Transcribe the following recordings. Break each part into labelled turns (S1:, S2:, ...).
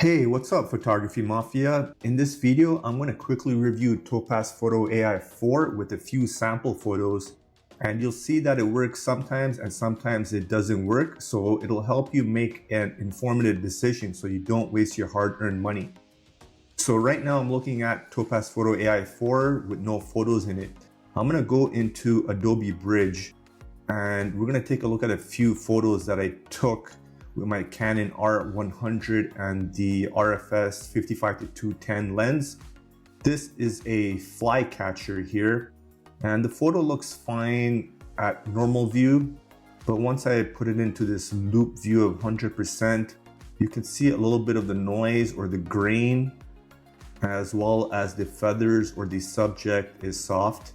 S1: Hey, what's up, Photography Mafia? In this video, I'm going to quickly review Topaz Photo AI 4 with a few sample photos, and you'll see that it works sometimes and sometimes it doesn't work, so it'll help you make an informative decision so you don't waste your hard-earned money. So right now I'm looking at Topaz Photo AI 4 with no photos in it. I'm going to go into Adobe Bridge and we're going to take a look at a few photos that I took with my Canon R100 and the RF-S55-210 lens. This is a fly catcher here, and the photo looks fine at normal view, but once I put it into this loop view of 100%, you can see a little bit of the noise or the grain, as well as the feathers or the subject is soft.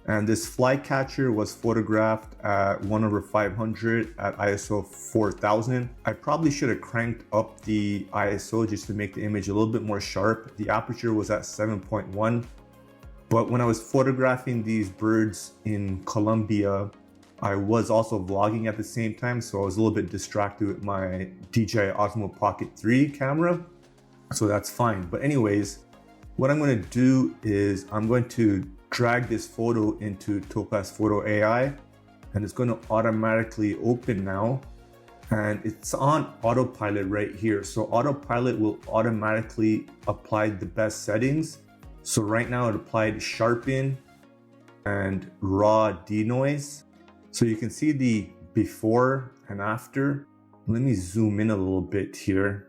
S1: And this fly catcher was photographed at 1/500 at ISO 4000. I probably should have cranked up the ISO just to make the image a little bit more sharp. The aperture was at 7.1. But when I was photographing these birds in Colombia, I was also vlogging at the same time, so I was a little bit distracted with my DJI Osmo Pocket 3 camera. So that's fine. But anyways, what I'm going to do is I'm going to drag this photo into Topaz Photo AI, and it's going to automatically open now, and it's on autopilot right here. So autopilot will automatically apply the best settings. So right now it applied sharpen and raw denoise. So you can see the before and after. Let me zoom in a little bit here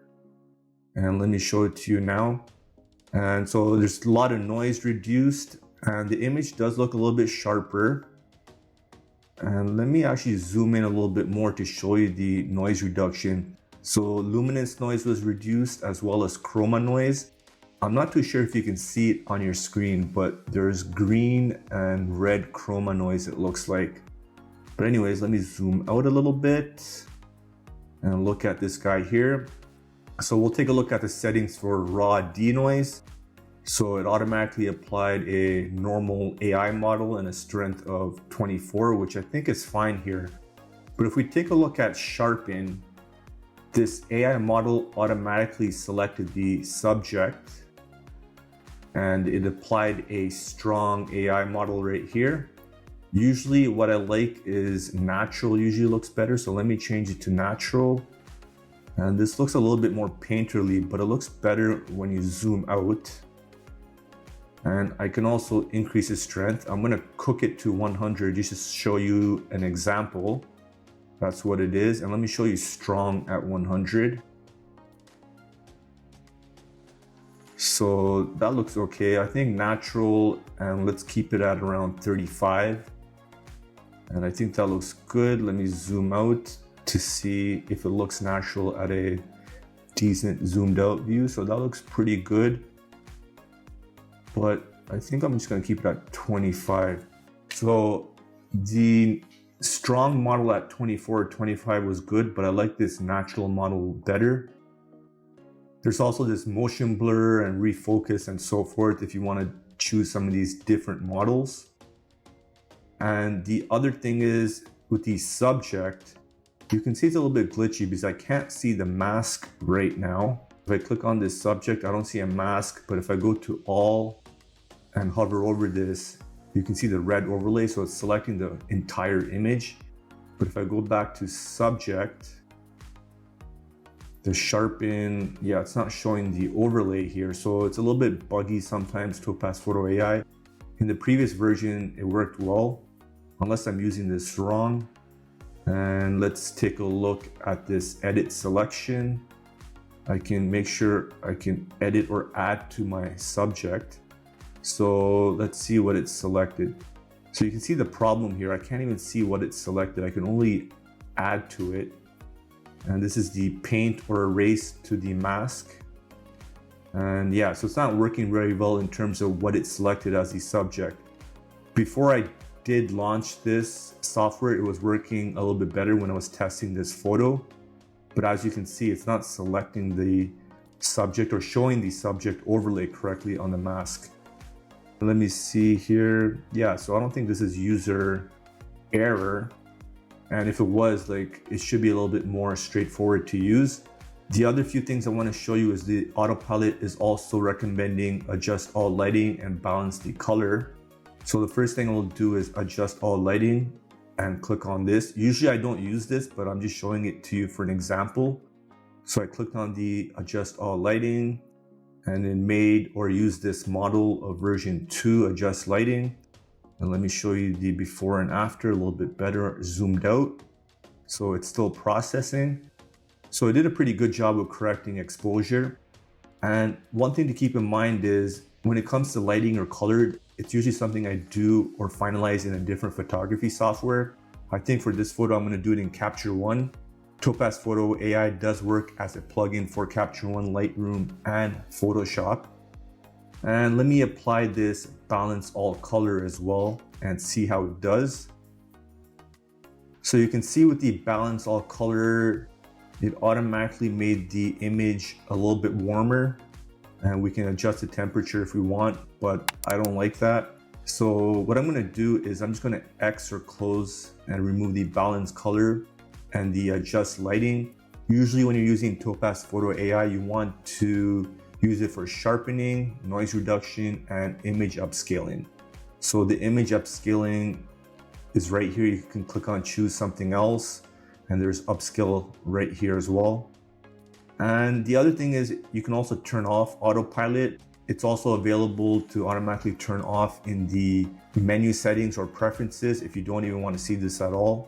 S1: and let me show it to you now. And so there's a lot of noise reduced, and the image does look a little bit sharper. And let me actually zoom in a little bit more to show you the noise reduction. So luminance noise was reduced as well as chroma noise. I'm not too sure if you can see it on your screen, but there's green and red chroma noise, it looks like. But anyways, let me zoom out a little bit and look at this guy here. So we'll take a look at the settings for raw denoise. So it automatically applied a normal AI model and a strength of 24, which I think is fine here. But if we take a look at sharpen, this AI model automatically selected the subject and it applied a strong AI model right here. Usually what I like is natural usually looks better. So let me change it to natural. And this looks a little bit more painterly, but it looks better when you zoom out. And I can also increase its strength. I'm gonna cook it to 100 just to show you an example. That's what it is. And let me show you strong at 100. So that looks okay. I think natural, and let's keep it at around 35. And I think that looks good. Let me zoom out to see if it looks natural at a decent zoomed out view. So that looks pretty good. But I think I'm just going to keep it at 25. So the strong model at 24 or 25 was good, but I like this natural model better. There's also this motion blur and refocus and so forth if you want to choose some of these different models. And the other thing is with the subject, you can see it's a little bit glitchy because I can't see the mask right now. If I click on this subject, I don't see a mask, but if I go to all and hover over this, you can see the red overlay, so it's selecting the entire image. But if I go back to subject, the sharpen, yeah, it's not showing the overlay here, so it's a little bit buggy sometimes, Topaz Photo AI. In the previous version, it worked well, unless I'm using this wrong. And let's take a look at this edit selection. I can make sure I can edit or add to my subject. So let's see what it's selected. So you can see the problem here. I can't even see what it's selected. I can only add to it. And this is the paint or erase to the mask. And yeah, so it's not working very well in terms of what it selected as the subject. Before I did launch this software, it was working a little bit better when I was testing this photo. But as you can see, it's not selecting the subject or showing the subject overlay correctly on the mask. Let me see here. Yeah, so I don't think this is user error. And if it was, like, it should be a little bit more straightforward to use. The other few things I want to show you is the autopilot is also recommending adjust all lighting and balance the color. So the first thing I will do is adjust all lighting and click on this. Usually I don't use this, but I'm just showing it to you for an example. So I clicked on the adjust all lighting and then made or use this model of version 2 adjust lighting. And let me show you the before and after a little bit better zoomed out. So it's still processing. So it did a pretty good job of correcting exposure. And one thing to keep in mind is when it comes to lighting or color, it's usually something I do or finalize in a different photography software. I think for this photo, I'm going to do it in Capture One. Topaz Photo AI does work as a plugin for Capture One, Lightroom, and Photoshop. And let me apply this balance all color as well and see how it does. So you can see with the balance all color, it automatically made the image a little bit warmer, and we can adjust the temperature if we want, but I don't like that. So what I'm gonna do is I'm just gonna X or close and remove the balance color and the adjust lighting. Usually when you're using Topaz Photo AI, you want to use it for sharpening, noise reduction, and image upscaling. So the image upscaling is right here. You can click on choose something else, and there's upscale right here as well. And the other thing is you can also turn off autopilot. It's also available to automatically turn off in the menu settings or preferences if you don't even want to see this at all.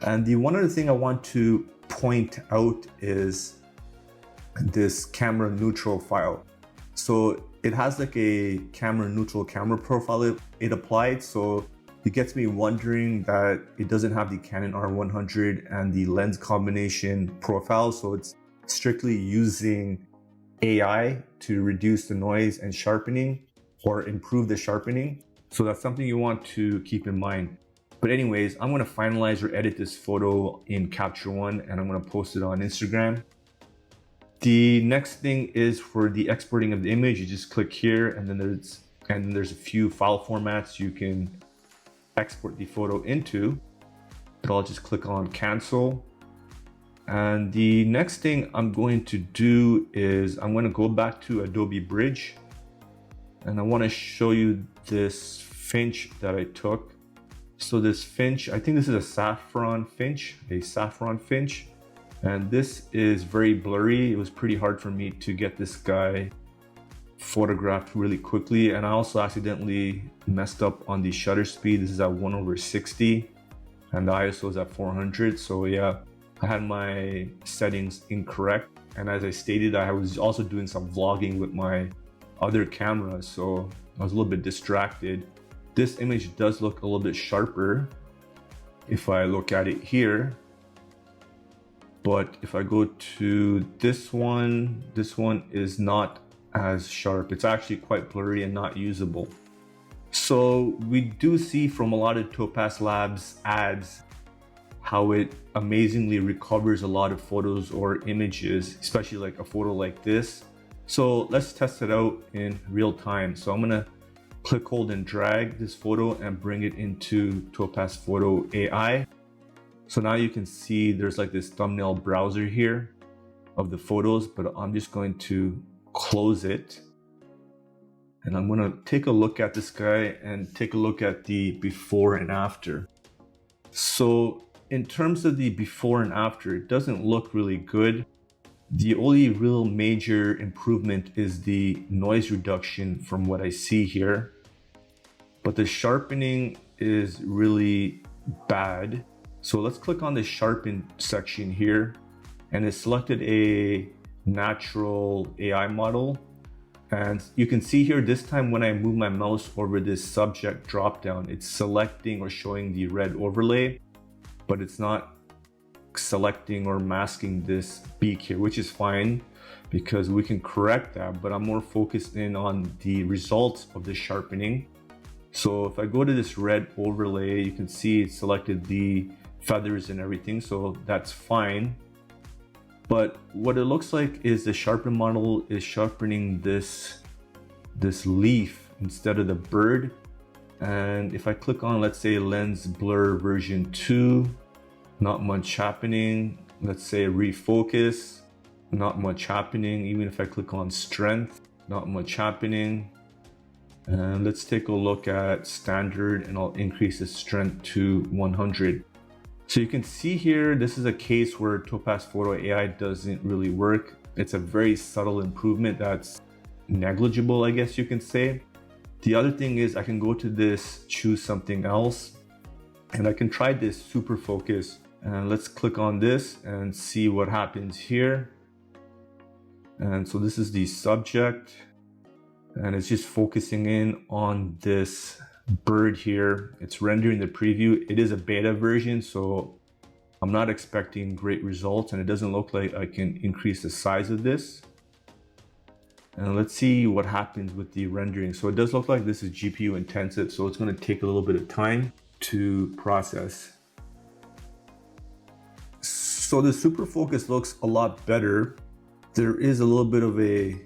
S1: And the one other thing I want to point out is this camera neutral file. So it has like a camera neutral camera profile it applied. So it gets me wondering that it doesn't have the Canon R100 and the lens combination profile. So it's strictly using AI to reduce the noise and sharpening or improve the sharpening. So that's something you want to keep in mind. But anyways, I'm going to finalize or edit this photo in Capture One and I'm going to post it on Instagram. The next thing is for the exporting of the image. You just click here and then there's a few file formats you can export the photo into. But I'll just click on cancel. And the next thing I'm going to do is I'm going to go back to Adobe Bridge and I want to show you this finch that I took. So this finch, I think this is a saffron finch. And this is very blurry. It was pretty hard for me to get this guy photographed really quickly. And I also accidentally messed up on the shutter speed. This is at 1/60 and the ISO is at 400. So yeah, I had my settings incorrect. And as I stated, I was also doing some vlogging with my other camera. So I was a little bit distracted. This image does look a little bit sharper if I look at it here. But if I go to this one is not as sharp. It's actually quite blurry and not usable. So we do see from a lot of Topaz Labs ads how it amazingly recovers a lot of photos or images, especially like a photo like this. So let's test it out in real time. So I'm gonna click, hold, and drag this photo and bring it into Topaz Photo AI. So now you can see there's like this thumbnail browser here of the photos, but I'm just going to close it. And I'm gonna take a look at this guy and take a look at the before and after. So in terms of the before and after, it doesn't look really good. The only real major improvement is the noise reduction from what I see here. But the sharpening is really bad. So let's click on the sharpen section here, and it selected a natural AI model. And you can see here this time when I move my mouse over this subject drop down, it's selecting or showing the red overlay, but it's not selecting or masking this beak here, which is fine because we can correct that, but I'm more focused in on the results of the sharpening. So if I go to this red overlay, you can see it selected the feathers and everything, so that's fine. But what it looks like is the sharpen model is sharpening this leaf instead of the bird. And if I click on, let's say, lens blur version 2, not much happening. Let's say refocus. not much happening. Even if I click on strength, not much happening. And let's take a look at standard, and I'll increase the strength to 100. So you can see here, this is a case where Topaz Photo AI doesn't really work. It's a very subtle improvement that's negligible, I guess you can say. The other thing is I can go to this, choose something else, and I can try this super focus. And let's click on this and see what happens here. And so this is the subject, and it's just focusing in on this bird here. It's rendering the preview. It is a beta version, so I'm not expecting great results, and it doesn't look like I can increase the size of this. And let's see what happens with the rendering. So it does look like this is GPU intensive, so it's going to take a little bit of time to process. So the super focus looks a lot better. There is a little bit of a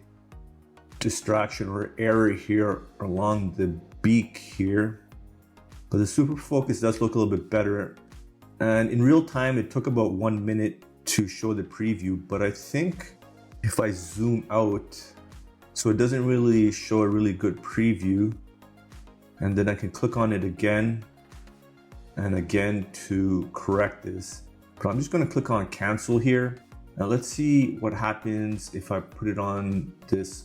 S1: distraction or error here along the beak here, but the super focus does look a little bit better. And in real time, it took about 1 minute to show the preview, but I think if I zoom out, so it doesn't really show a really good preview, and then I can click on it again and again to correct this. But I'm just going to click on cancel here. Now let's see what happens if I put it on this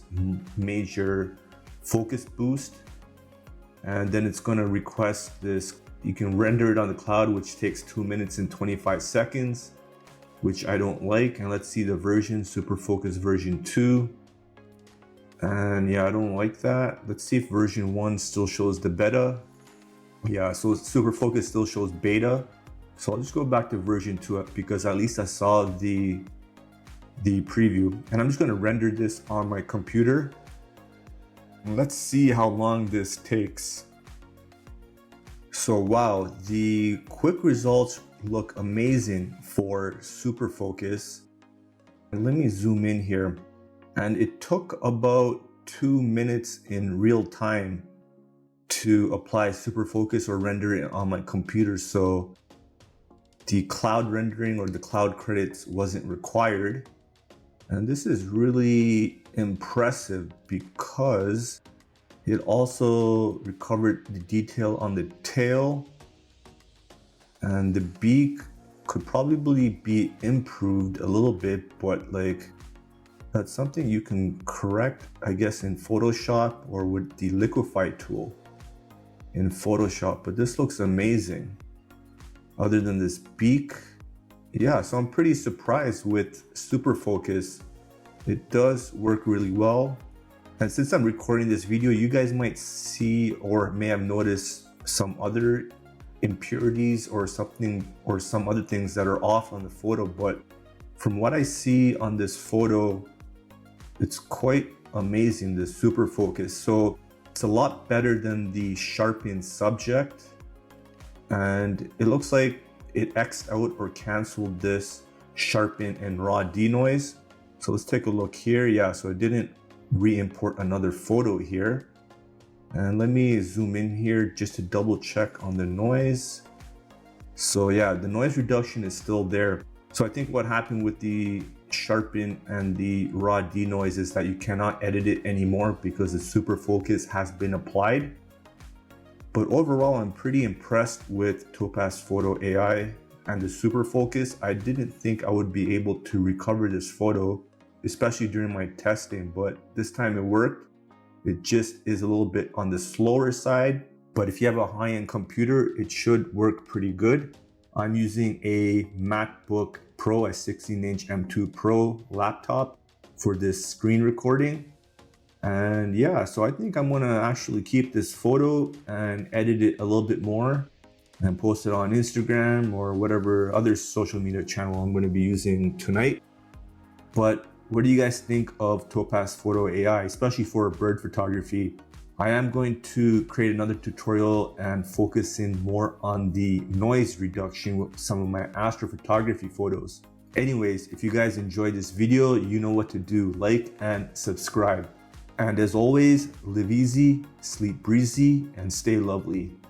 S1: major focus boost, and then it's going to request this. You can render it on the cloud, which takes 2 minutes and 25 seconds, which I don't like. And let's see the version, super focus version 2. And yeah, I don't like that. Let's see if version 1 still shows the beta. Yeah, so super focus still shows beta. So I'll just go back to version 2 because at least I saw the preview. And I'm just going to render this on my computer. And let's see how long this takes. So wow, the quick results look amazing for super focus. And let me zoom in here. And it took about 2 minutes in real time to apply super focus or render it on my computer. So the cloud rendering or the cloud credits wasn't required. And this is really impressive because it also recovered the detail on the tail, and the beak could probably be improved a little bit, but like that's something you can correct, I guess, in Photoshop or with the liquify tool in Photoshop. But this looks amazing. Other than this beak, yeah, so I'm pretty surprised with super focus. It does work really well. And since I'm recording this video, you guys might see or may have noticed some other impurities or something or some other things that are off on the photo. But from what I see on this photo, it's quite amazing, the super focus. So it's a lot better than the sharpened subject. And it looks like it X'd out or canceled this sharpen and raw denoise. So let's take a look here. Yeah, so it didn't re-import another photo here. And let me zoom in here just to double check on the noise. So yeah, the noise reduction is still there. So I think what happened with the sharpen and the raw denoise is that you cannot edit it anymore because the super focus has been applied. But overall, I'm pretty impressed with Topaz Photo AI and the super focus. I didn't think I would be able to recover this photo, especially during my testing, but this time it worked. It just is a little bit on the slower side, but if you have a high-end computer, it should work pretty good. I'm using a MacBook Pro, a 16-inch M2 Pro laptop for this screen recording. And yeah, so I think I'm gonna actually keep this photo and edit it a little bit more and post it on Instagram or whatever other social media channel I'm gonna be using tonight. But what do you guys think of Topaz Photo AI, especially for bird photography? I am going to create another tutorial and focus in more on the noise reduction with some of my astrophotography photos. Anyways, if you guys enjoyed this video, you know what to do. Like and subscribe. And as always, live easy, sleep breezy, and stay lovely.